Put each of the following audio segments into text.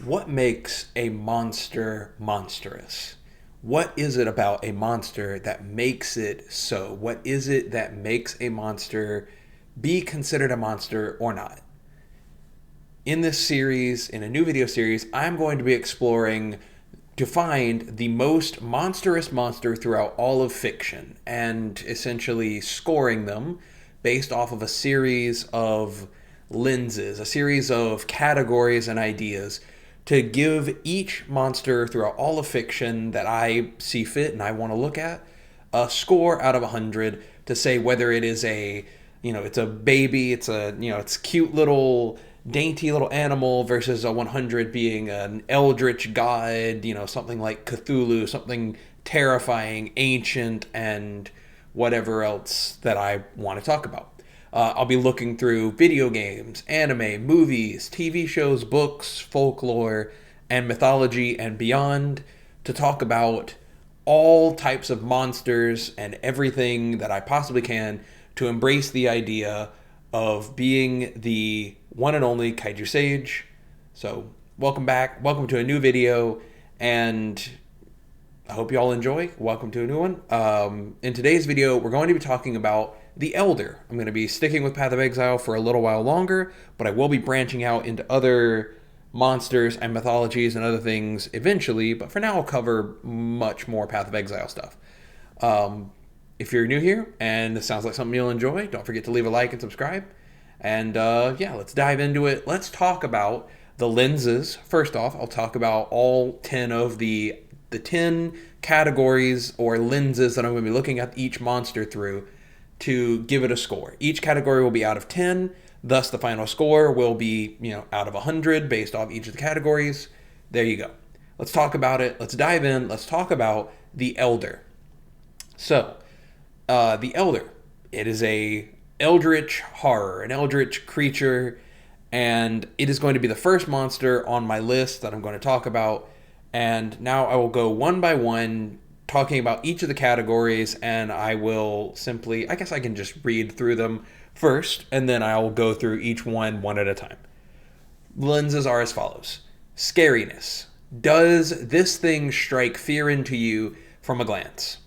What makes a monster monstrous? What is it about a monster that makes it so? What is it that makes a monster be considered a monster or not? In this series, in a new video series, I'm going to be exploring to find the most monstrous monster throughout all of fiction and essentially scoring them based off of a series of lenses, a series of categories and ideas to give each monster throughout all of fiction that I see fit and I want to look at a score out of 100 to say whether it is it's a baby, it's cute little dainty little animal versus a 100 being an eldritch god, something like Cthulhu, something terrifying, ancient, and whatever else that I want to talk about. I'll be looking through video games, anime, movies, TV shows, books, folklore, and mythology and beyond to talk about all types of monsters and everything that I possibly can to embrace the idea of being the one and only kaiju sage. So, welcome back. Welcome to a new video, and I hope you all enjoy. Welcome to a new one. In today's video, we're going to be talking about the Elder. I'm going to be sticking with Path of Exile for a little while longer, but I will be branching out into other monsters and mythologies and other things eventually, but for now I'll cover much more Path of Exile stuff. If you're new here and this sounds like something you'll enjoy, don't forget to leave a like and subscribe. And let's dive into it. Let's talk about the lenses. First off, I'll talk about all 10 of the 10 categories or lenses that I'm going to be looking at each monster through to give it a score. Each category will be out of 10, thus the final score will be, out of 100 based off each of the categories. There you go. Let's talk about it. Let's dive in. Let's talk about the Elder. So, the Elder, it is a eldritch horror, an eldritch creature, and it is going to be the first monster on my list that I'm going to talk about. And now I will go one by one talking about each of the categories, and I will simply, I guess I can just read through them first, and then I will go through each one at a time. Lenses are as follows. Scariness. Does this thing strike fear into you from a glance?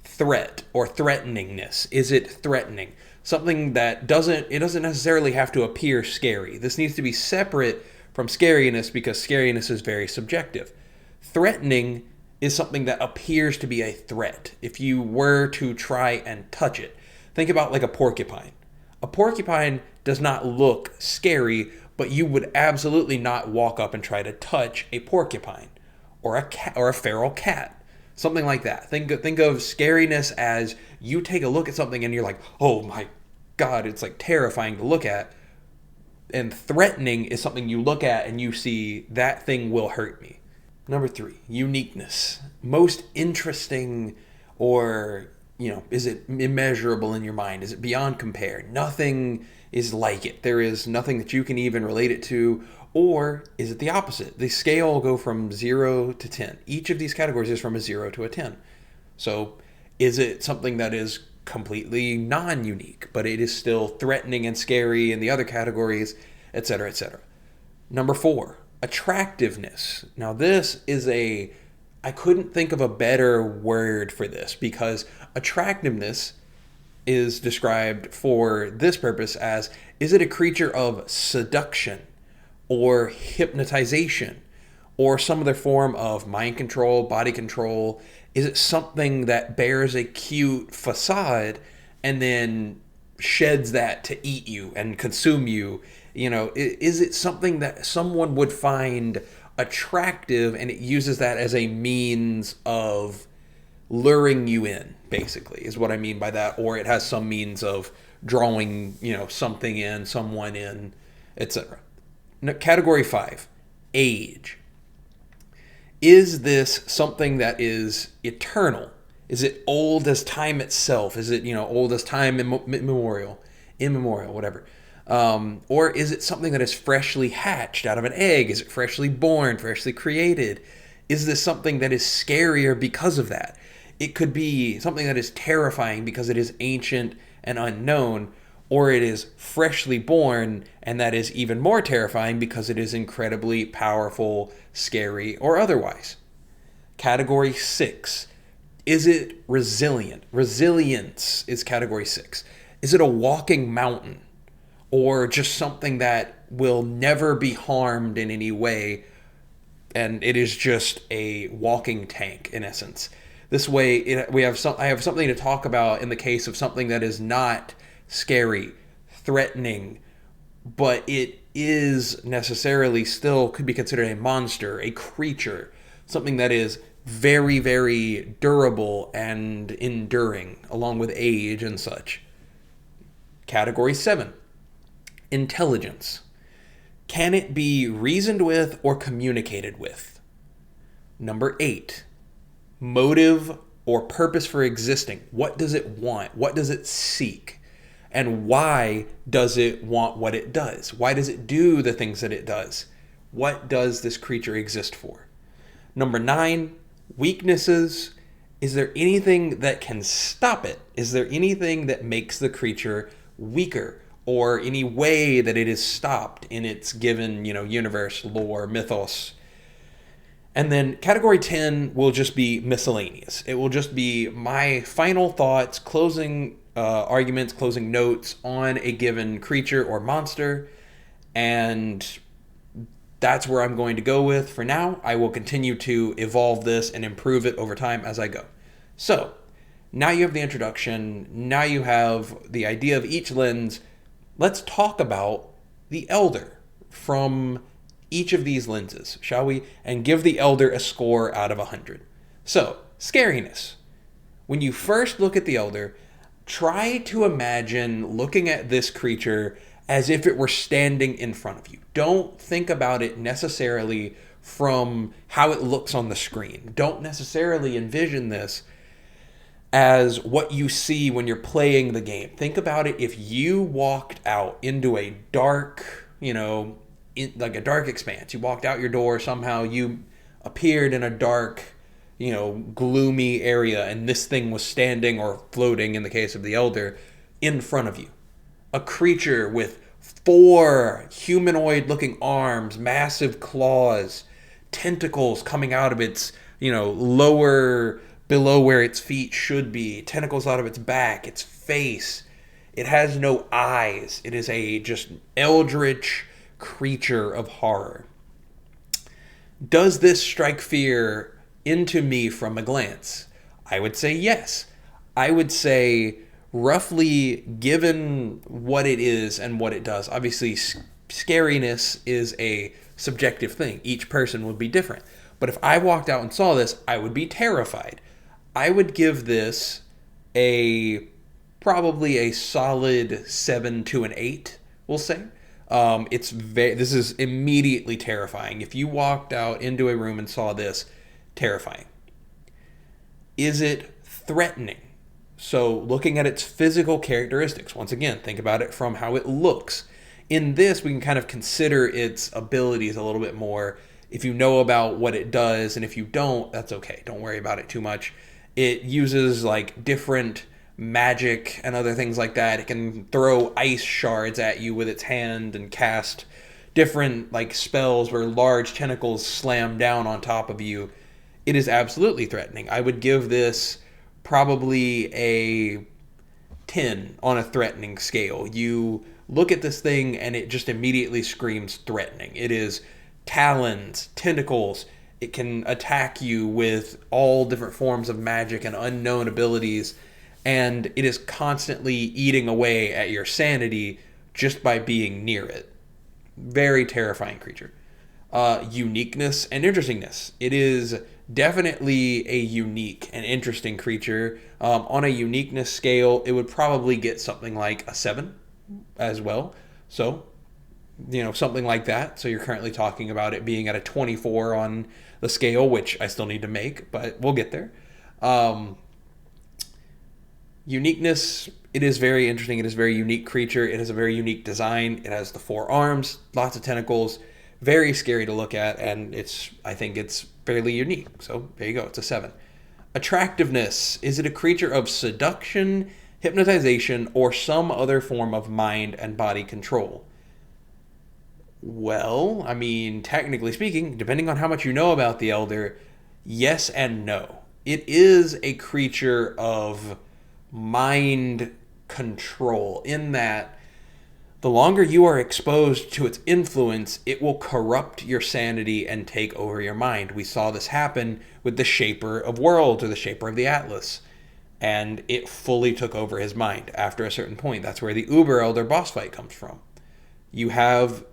Threat or threateningness. Is it threatening? Something that doesn't necessarily have to appear scary. This needs to be separate from scariness because scariness is very subjective. Threatening is something that appears to be a threat. If you were to try and touch it, think about like a porcupine. A porcupine does not look scary, but you would absolutely not walk up and try to touch a porcupine or a cat or a feral cat. Something like that. Think of scariness as you take a look at something and you're like, oh my God, it's like terrifying to look at. And threatening is something you look at and you see that thing will hurt me. Number 3, uniqueness. Most interesting, or, is it immeasurable in your mind? Is it beyond compare? Nothing is like it. There is nothing that you can even relate it to. Or is it the opposite? The scale will go from 0 to 10. Each of these categories is from a 0 to a 10. So is it something that is completely non-unique, but it is still threatening and scary in the other categories, etc., etc. Number 4, attractiveness. Now this is I couldn't think of a better word for this because attractiveness is described for this purpose as, is it a creature of seduction or hypnotization or some other form of mind control, body control? Is it something that bears a cute facade and then sheds that to eat you and consume you? Is it something that someone would find attractive and it uses that as a means of luring you in, basically, is what I mean by that. Or it has some means of drawing, something in, someone in, etc. Category 5, age. Is this something that is eternal? Is it old as time itself? Is it, old as time immemorial, whatever? Or is it something that is freshly hatched out of an egg? Is it freshly born, freshly created? Is this something that is scarier because of that? It could be something that is terrifying because it is ancient and unknown, or it is freshly born, and that is even more terrifying because it is incredibly powerful, scary, or otherwise. Category 6. Is it resilient? Resilience is category 6. Is it a walking mountain, or just something that will never be harmed in any way, and it is just a walking tank in essence? This way, I have something to talk about in the case of something that is not scary, threatening, but it is necessarily still could be considered a monster, a creature, something that is very, very durable and enduring, along with age and such. Category 7. Intelligence. Can it be reasoned with or communicated with? Number 8. Motive or purpose for existing. What does it want? What does it seek? And why does it want what it does? Why does it do the things that it does? What does this creature exist for? Number 9, weaknesses. Is there anything that can stop it? Is there anything that makes the creature weaker, or any way that it is stopped in its given, universe, lore, mythos? And then category 10 will just be miscellaneous. It will just be my final thoughts, closing arguments, closing notes on a given creature or monster. And that's where I'm going to go with for now. I will continue to evolve this and improve it over time as I go. So now you have the introduction. Now you have the idea of each lens. Let's talk about the Elder from each of these lenses, shall we? And give the Elder a score out of 100. So, scariness. When you first look at the Elder, try to imagine looking at this creature as if it were standing in front of you. Don't think about it necessarily from how it looks on the screen. Don't necessarily envision this as what you see when you're playing the game. Think about it if you walked out into a dark, like a dark expanse. You walked out your door, somehow you appeared in a dark, gloomy area, and this thing was standing or floating, in the case of the Elder, in front of you. A creature with 4 humanoid-looking arms, massive claws, tentacles coming out of its, lower, below where its feet should be, tentacles out of its back, its face. It has no eyes. It is a just eldritch creature of horror. Does this strike fear into me from a glance? I would say yes. I would say, roughly, given what it is and what it does, obviously scariness is a subjective thing. Each person would be different. But if I walked out and saw this, I would be terrified. I would give this probably a solid 7 to an 8, we'll say. This is immediately terrifying. If you walked out into a room and saw this, terrifying. Is it threatening? So looking at its physical characteristics, once again, think about it from how it looks. In this, we can kind of consider its abilities a little bit more. If you know about what it does, and if you don't, that's okay. Don't worry about it too much. It uses like different magic and other things like that. It can throw ice shards at you with its hand and cast different like spells where large tentacles slam down on top of you. It is absolutely threatening. I would give this probably a 10 on a threatening scale. You look at this thing and it just immediately screams threatening. It is talons, tentacles. It can attack you with all different forms of magic and unknown abilities, and it is constantly eating away at your sanity just by being near it. Very terrifying creature. Uniqueness and interestingness. It is definitely a unique and interesting creature. On a uniqueness scale, it would probably get something like a 7 as well. So, something like that. So you're currently talking about it being at a 24 on the scale, which I still need to make, but we'll get there. Uniqueness, it is very interesting. It is a very unique creature. It has a very unique design. It has the 4 arms, lots of tentacles, very scary to look at, and I think it's fairly unique. So there you go. It's a 7. Attractiveness. Is it a creature of seduction, hypnotization, or some other form of mind and body control. Well, I mean, technically speaking, depending on how much you know about the Elder, yes and no. It is a creature of mind control, in that the longer you are exposed to its influence, it will corrupt your sanity and take over your mind. We saw this happen with the Shaper of Worlds, or the Shaper of the Atlas, and it fully took over his mind after a certain point. That's where the Uber Elder boss fight comes from. You have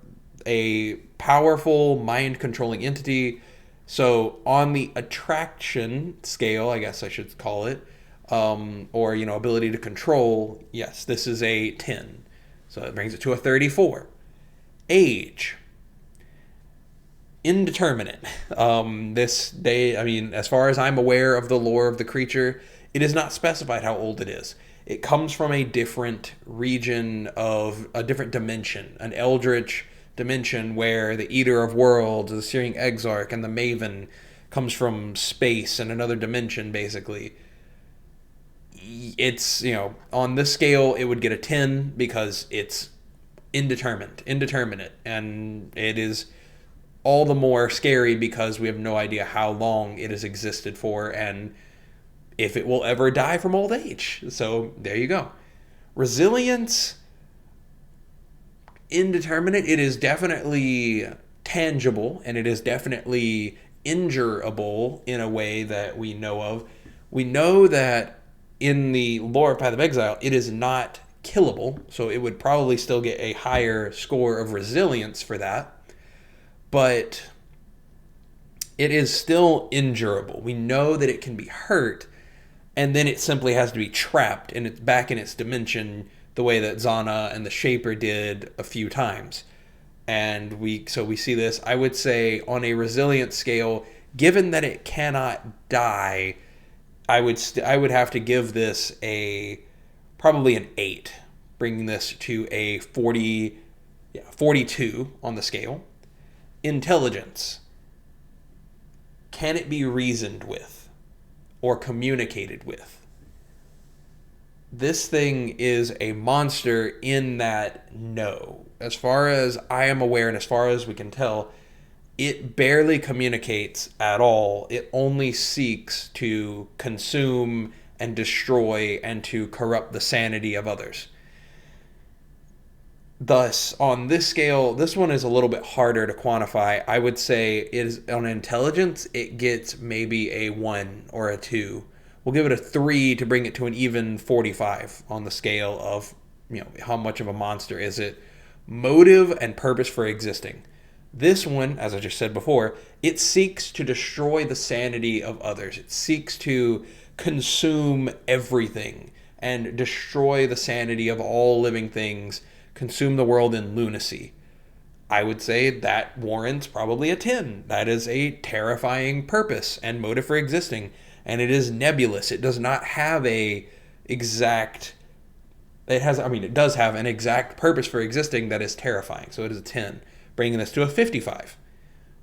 a powerful mind controlling entity. So on the attraction scale, I guess I should call it, or ability to control, yes, this is a 10. So it brings it to a 34. Age, indeterminate. As far as I'm aware of the lore of the creature, it is not specified how old it is. It comes from a different region of a different dimension, an eldritch dimension where the Eater of Worlds, the Searing Exarch, and the Maven comes from space and another dimension, basically. It's, on this scale, it would get a 10 because it's indeterminate, and it is all the more scary because we have no idea how long it has existed for and if it will ever die from old age. So there you go. Resilience, indeterminate. It is definitely tangible, and it is definitely injurable in a way that we know of. We know that in the lore of Path of Exile, it is not killable, so it would probably still get a higher score of resilience for that. But it is still injurable. We know that it can be hurt, and then it simply has to be trapped, and it's back in its dimension the way that Zana and the Shaper did a few times. And we see this, I would say, on a resilience scale, given that it cannot die, I would have to give this probably an 8, bringing this to a 42 on the scale. Intelligence. Can it be reasoned with or communicated with? This thing is a monster in that no. As far as I am aware and as far as we can tell, it barely communicates at all. It only seeks to consume and destroy and to corrupt the sanity of others. Thus, on this scale, this one is a little bit harder to quantify. I would say it is on intelligence, it gets maybe a 1 or a 2. We'll give it a 3 to bring it to an even 45 on the scale of, how much of a monster is it. Motive and purpose for existing. This one, as I just said before, it seeks to destroy the sanity of others. It seeks to consume everything and destroy the sanity of all living things, consume the world in lunacy. I would say that warrants probably a 10. That is a terrifying purpose and motive for existing, and it is nebulous. It does not have it does have an exact purpose for existing that is terrifying, so it is a 10, bringing this to a 55.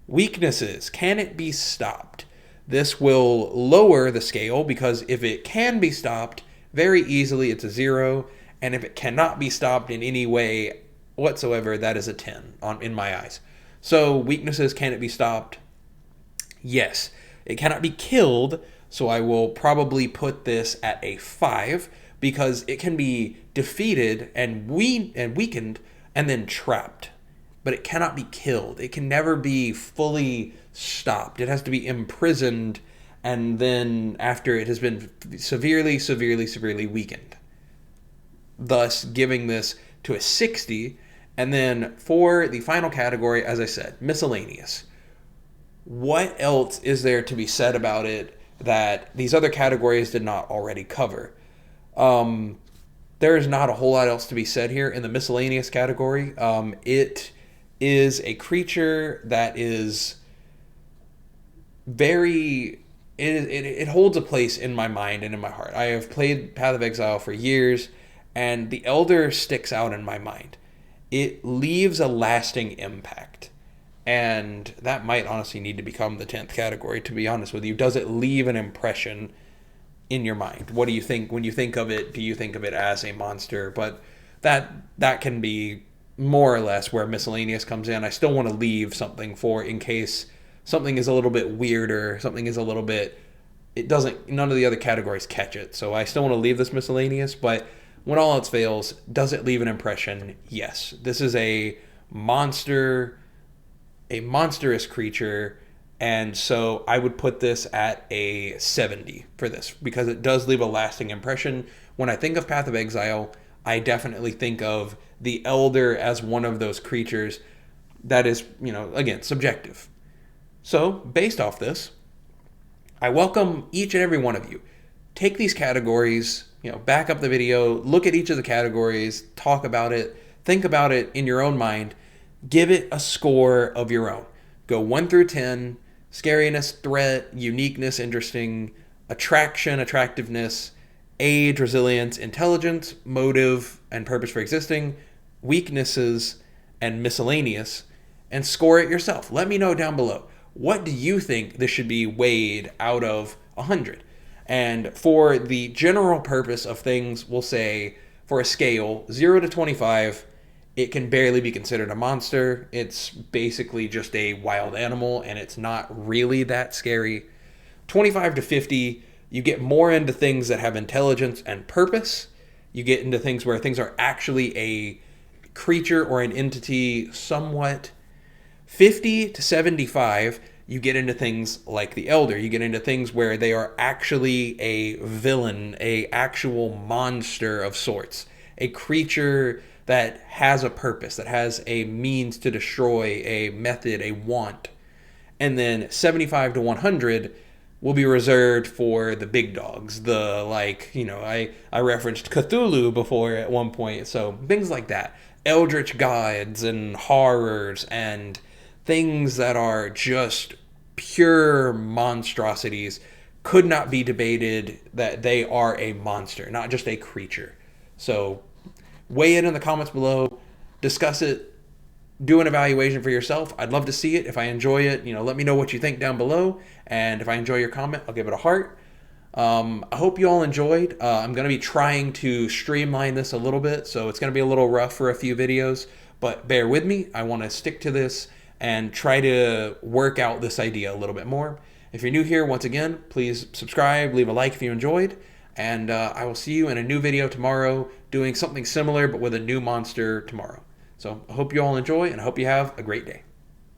Weaknesses. Can it be stopped? This will lower the scale because if it can be stopped very easily, it's a 0. And if it cannot be stopped in any way whatsoever, that is a 10 in my eyes. So weaknesses, can it be stopped? Yes. It cannot be killed, so I will probably put this at a 5 because it can be defeated and weakened and then trapped. But it cannot be killed. It can never be fully stopped. It has to be imprisoned, and then after it has been severely, severely, severely weakened. Thus giving this to a 60. And then for the final category, as I said, miscellaneous. What else is there to be said about it that these other categories did not already cover? There is not a whole lot else to be said here in the miscellaneous category. It is a creature that is very... It holds a place in my mind and in my heart. I have played Path of Exile for years, and the Elder sticks out in my mind. It leaves a lasting impact. And that might honestly need to become the 10th category, to be honest with you. Does it leave an impression? in your mind? What do you think when you think of it? Do you think of it as a monster? But that can be more or less where miscellaneous comes in. I still want to leave something for in case something is a little bit weirder, something is a little bit, it doesn't, none of the other categories catch it. So I still want to leave this miscellaneous, but when all else fails, does it leave an impression? Yes. This is a monster, a monstrous creature, and so I would put this at a 70 for this because it does leave a lasting impression. When I think of Path of Exile, I definitely think of the Elder as one of those creatures that is, again, subjective. So, based off this, I welcome each and every one of you. Take these categories, back up the video, look at each of the categories, talk about it, think about it in your own mind, give it a score of your own. Go 1 through 10, scariness, threat, uniqueness, interesting, attraction, attractiveness, age, resilience, intelligence, motive, and purpose for existing, weaknesses, and miscellaneous, and score it yourself. Let me know down below. What do you think this should be weighed out of 100? And for the general purpose of things, we'll say for a scale, 0 to 25, it can barely be considered a monster. It's basically just a wild animal, and it's not really that scary. 25 to 50, you get more into things that have intelligence and purpose. You get into things where things are actually a creature or an entity somewhat. 50 to 75, you get into things like the Elder. You get into things where they are actually a villain, a actual monster of sorts, a creature that has a purpose, that has a means to destroy, a method, a want. And then 75 to 100 will be reserved for the big dogs. I referenced Cthulhu before at one point, so things like that. Eldritch gods and horrors and things that are just pure monstrosities could not be debated that they are a monster, not just a creature. So weigh it in the comments below, discuss it, do an evaluation for yourself. I'd love to see it. If I enjoy it, let me know what you think down below. And if I enjoy your comment, I'll give it a heart. I hope you all enjoyed. I'm going to be trying to streamline this a little bit, so it's going to be a little rough for a few videos, but bear with me. I want to stick to this and try to work out this idea a little bit more. If you're new here, once again, please subscribe, leave a like if you enjoyed, and I will see you in a new video tomorrow doing something similar but with a new monster tomorrow. So I hope you all enjoy, and I hope you have a great day.